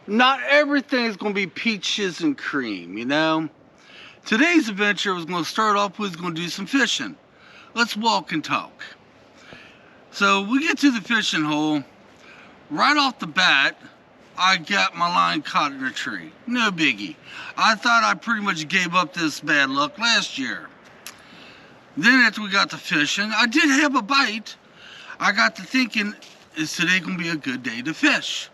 Not everything is going to be peaches and cream, you know. Today's adventure was going to start off with going to do some fishing. Let's walk and talk. So we get to the fishing hole. Right off the bat, I got my line caught in a tree. No biggie. I thought I pretty much gave up this bad luck last year. Then after we got to fishing, I did have a bite. I got to thinking, is today going to be a good day to fish?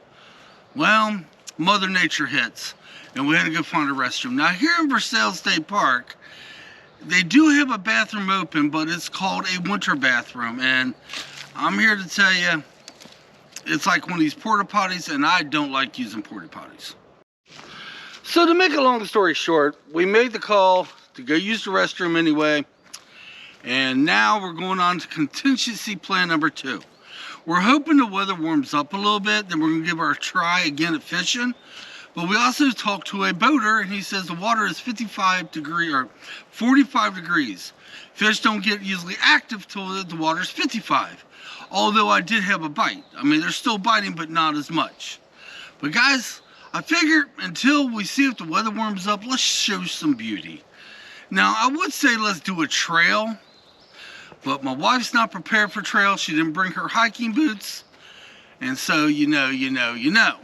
Well, Mother Nature hits, and we had to go find a restroom. Now here in Versailles State Park, they do have a bathroom open, but it's called a winter bathroom, and I'm here to tell you, it's like one of these porta potties, and I don't like using porta potties. So to make a long story short, we made the call to go use the restroom anyway, and now we're going on to contingency plan number 2. We're hoping the weather warms up a little bit, then we're going to give our try again at fishing. But we also talked to a boater, and he says the water is 55 degrees or 45 degrees. Fish don't get easily active till the water's 55. Although I did have a bite. I mean, they're still biting, but not as much. But guys, I figured until we see if the weather warms up, let's show some beauty. Now, I would say let's do a trail, but my wife's not prepared for trail. She didn't bring her hiking boots. And so, you know.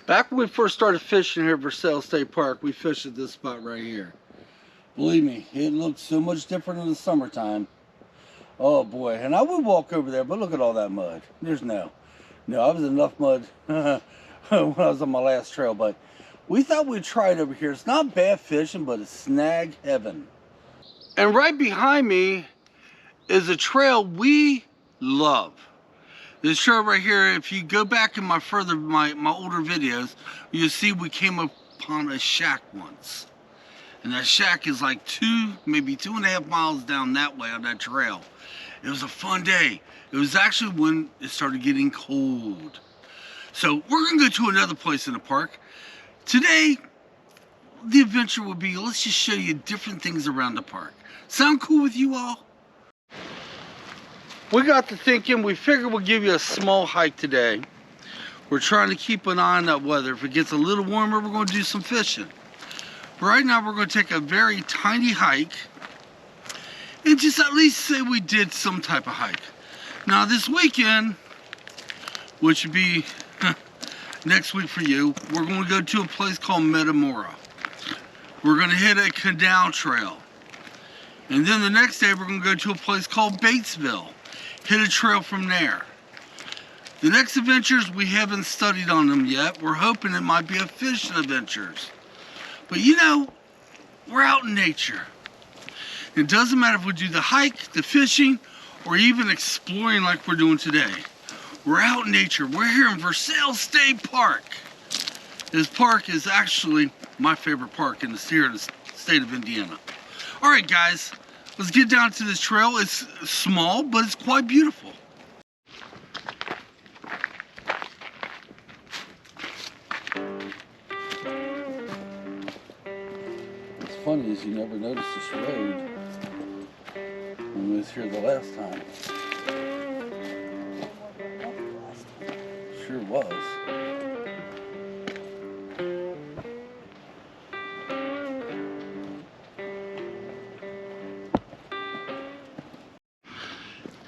Back when we first started fishing here at Versailles State Park, we fished at this spot right here. Believe me, it looked so much different in the summertime. Oh boy, and I would walk over there, but look at all that mud. There's no, I was in enough mud when I was on my last trail, but we thought we'd try it over here. It's not bad fishing, but it's snag heaven. And right behind me is a trail we love. This trail right here, if you go back in my older videos, you'll see we came upon a shack once. And that shack is like maybe 2.5 miles down that way on that trail. It was a fun day. It was actually when it started getting cold. So we're gonna go to another place in the park. Today, the adventure will be, let's just show you different things around the park. Sound cool with you all? We got to thinking, we figured we'll give you a small hike today. We're trying to keep an eye on that weather. If it gets a little warmer, we're gonna do some fishing. Right now, we're going to take a very tiny hike and just at least say we did some type of hike. Now, this weekend, which would be next week for you, we're going to go to a place called Metamora. We're going to hit a canal trail. And then the next day, we're going to go to a place called Batesville. Hit a trail from there. The next adventures, we haven't studied on them yet. We're hoping it might be a fishing adventures. But you know, we're out in nature. It doesn't matter if we do the hike, the fishing, or even exploring like we're doing today. We're out in nature. We're here in Versailles State Park. This park is actually my favorite park in the state of Indiana. All right, guys, let's get down to this trail. It's small, but it's quite beautiful. Funny is you never noticed this road when we was here the last time. Sure was.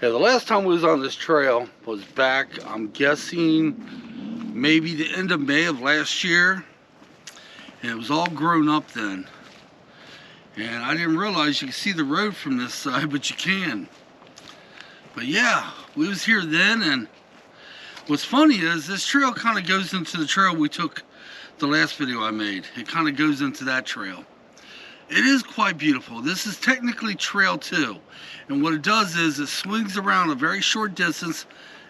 Yeah, the last time we was on this trail was back, I'm guessing, maybe the end of May of last year. And it was all grown up then. And I didn't realize you can see the road from this side, but you can. But yeah, we was here then, and what's funny is this trail kind of goes into the trail we took the last video I made. It kind of goes into that trail. It is quite beautiful. This is technically trail 2. And what it does is it swings around a very short distance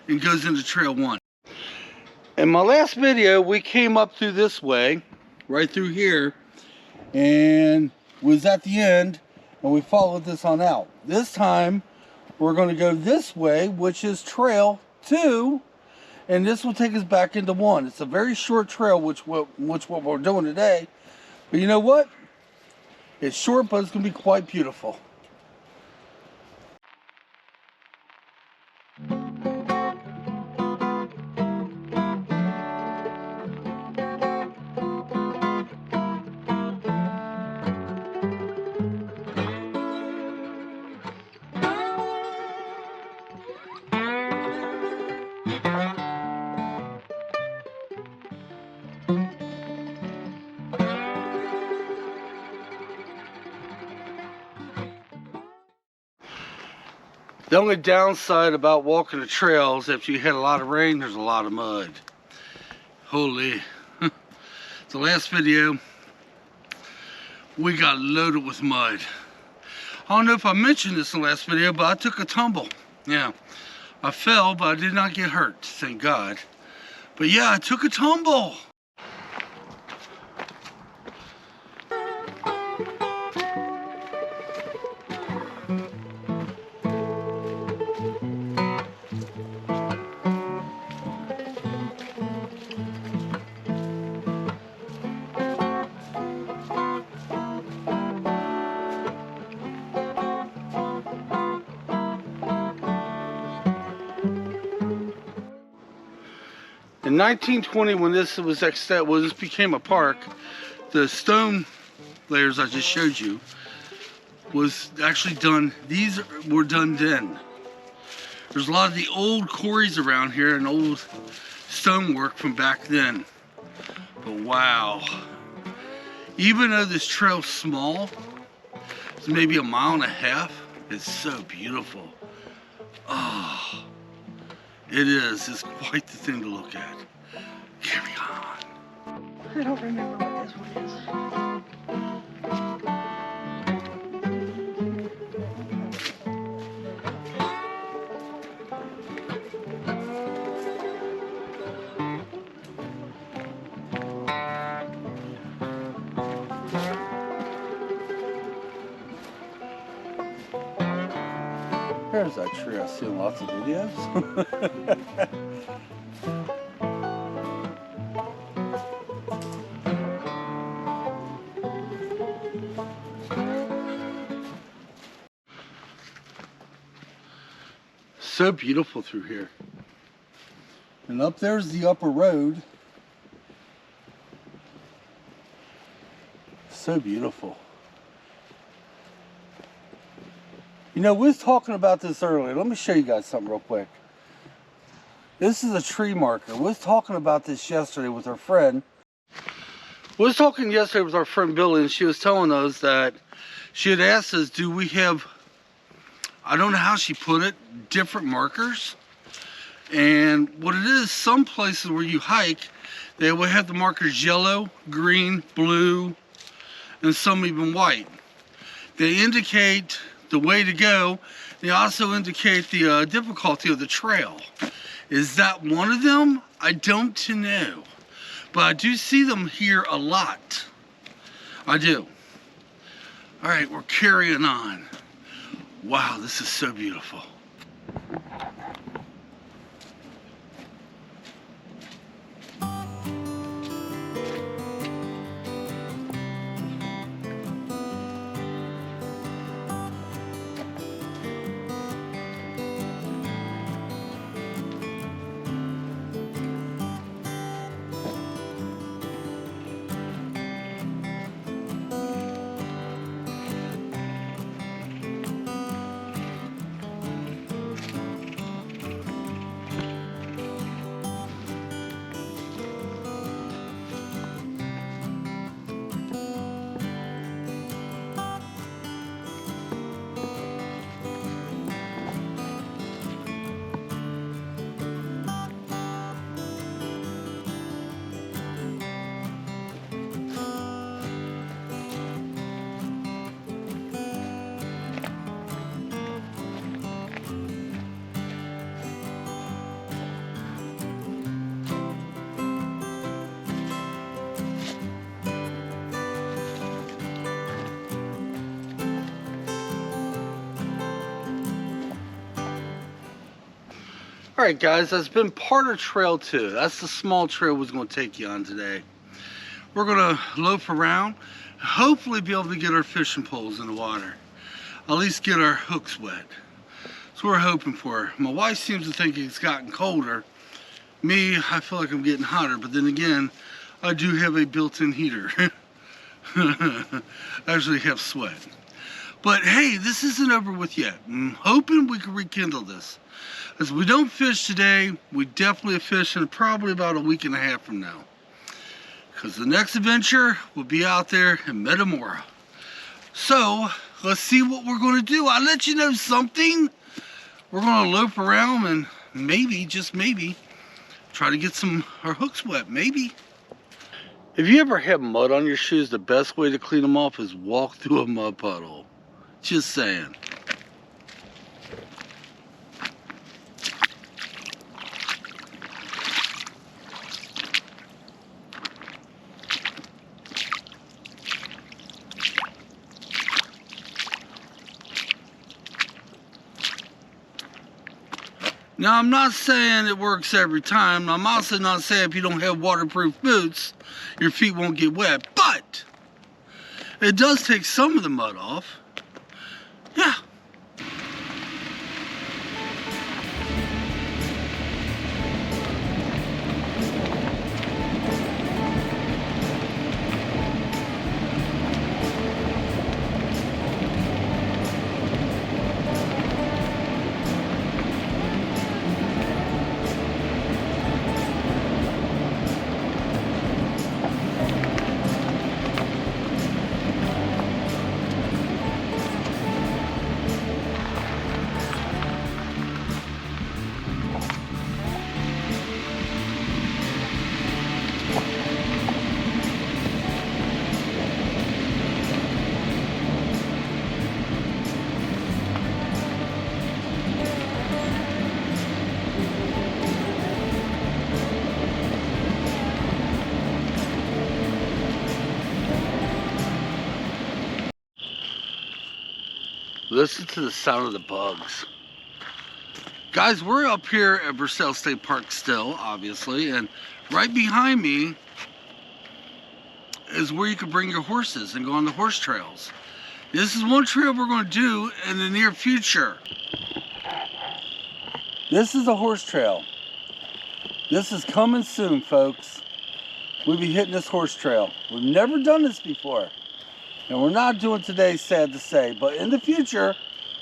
and goes into trail 1. In my last video, we came up through this way, right through here, and was at the end, and we followed this on out. This time, we're going to go this way, which is trail 2, and this will take us back into 1. It's a very short trail, which what we're doing today. But you know what? It's short, but it's going to be quite beautiful. The only downside about walking the trails, if you had a lot of rain, there's a lot of mud. Holy. The last video, we got loaded with mud. I don't know if I mentioned this in the last video, but I took a tumble. Yeah, I fell, but I did not get hurt, thank God. But yeah, I took a tumble. In 1920, when this became a park, the stone layers I just showed you was actually done. These were done then. There's a lot of the old quarries around here and old stonework from back then. But wow, even though this trail's small, it's maybe a mile and a half, it's so beautiful. Oh. It is. It's quite the thing to look at. Carry on. I don't remember what this one is. There's that tree I see in lots of videos. So beautiful through here. And up there's the upper road. So beautiful. You know, we was talking about this earlier. Let me show you guys something real quick. This is a tree marker. We was talking about this yesterday with our friend. We was talking yesterday with our friend Billy, and she was telling us that she had asked us, do we have, I don't know how she put it, different markers? And what it is, some places where you hike, they will have the markers yellow, green, blue, and some even white. They indicate the way to go. They also indicate the difficulty of the trail. Is that one of them? I don't know. But I do see them here a lot. I do. All right, we're carrying on. Wow, this is so beautiful. Alright guys, that's been part of trail 2. That's the small trail we was going to take you on today. We're going to loaf around, hopefully be able to get our fishing poles in the water. At least get our hooks wet. That's what we're hoping for. My wife seems to think it's gotten colder. Me, I feel like I'm getting hotter, but then again, I do have a built-in heater. I actually have sweat. But hey, this isn't over with yet. I'm hoping we can rekindle this. As we don't fish today, we definitely fish in probably about a week and a half from now. Because the next adventure will be out there in Metamora. So, let's see what we're going to do. I'll let you know something we're gonna lope around and maybe, just maybe, try to get our hooks wet, maybe. If you ever have mud on your shoes, the best way to clean them off is walk through a mud puddle. Just saying. Now, I'm not saying it works every time. I'm also not saying if you don't have waterproof boots, your feet won't get wet. But it does take some of the mud off. Yeah. Listen to the sound of the bugs. Guys, we're up here at Versailles State Park still, obviously, and right behind me is where you can bring your horses and go on the horse trails. This is one trail we're going to do in the near future. This is a horse trail. This is coming soon, folks. We'll be hitting this horse trail. We've never done this before. And we're not doing today, sad to say, but in the future,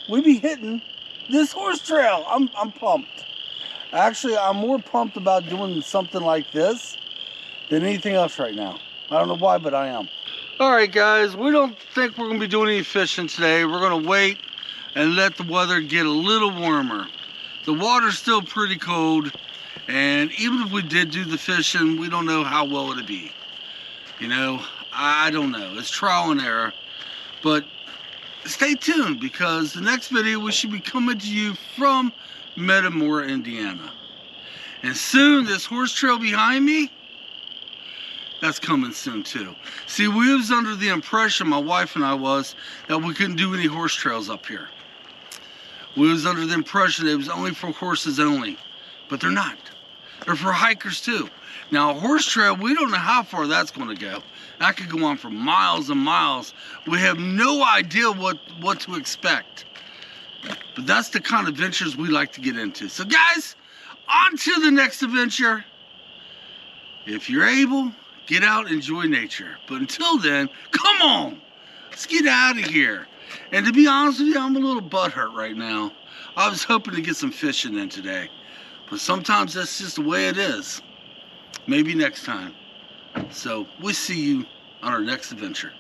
we'll be hitting this horse trail. I'm pumped. Actually, I'm more pumped about doing something like this than anything else right now. I don't know why, but I am. All right, guys, we don't think we're gonna be doing any fishing today. We're gonna wait and let the weather get a little warmer. The water's still pretty cold, and even if we did do the fishing, we don't know how well it'd be. You know, I don't know. It's trial and error. But stay tuned, because the next video we should be coming to you from Metamora, Indiana. And soon, this horse trail behind me, that's coming soon too. See, we was under the impression, my wife and I was, that we couldn't do any horse trails up here. We was under the impression it was only for horses only. But they're not. They're for hikers too. Now, a horse trail, we don't know how far that's going to go. That could go on for miles and miles. We have no idea what to expect. But that's the kind of adventures we like to get into. So guys, on to the next adventure. If you're able, get out, enjoy nature. But until then, come on, let's get out of here. And to be honest with you, I'm a little butthurt right now. I was hoping to get some fishing in today. But sometimes that's just the way it is. Maybe next time. So we'll see you on our next adventure.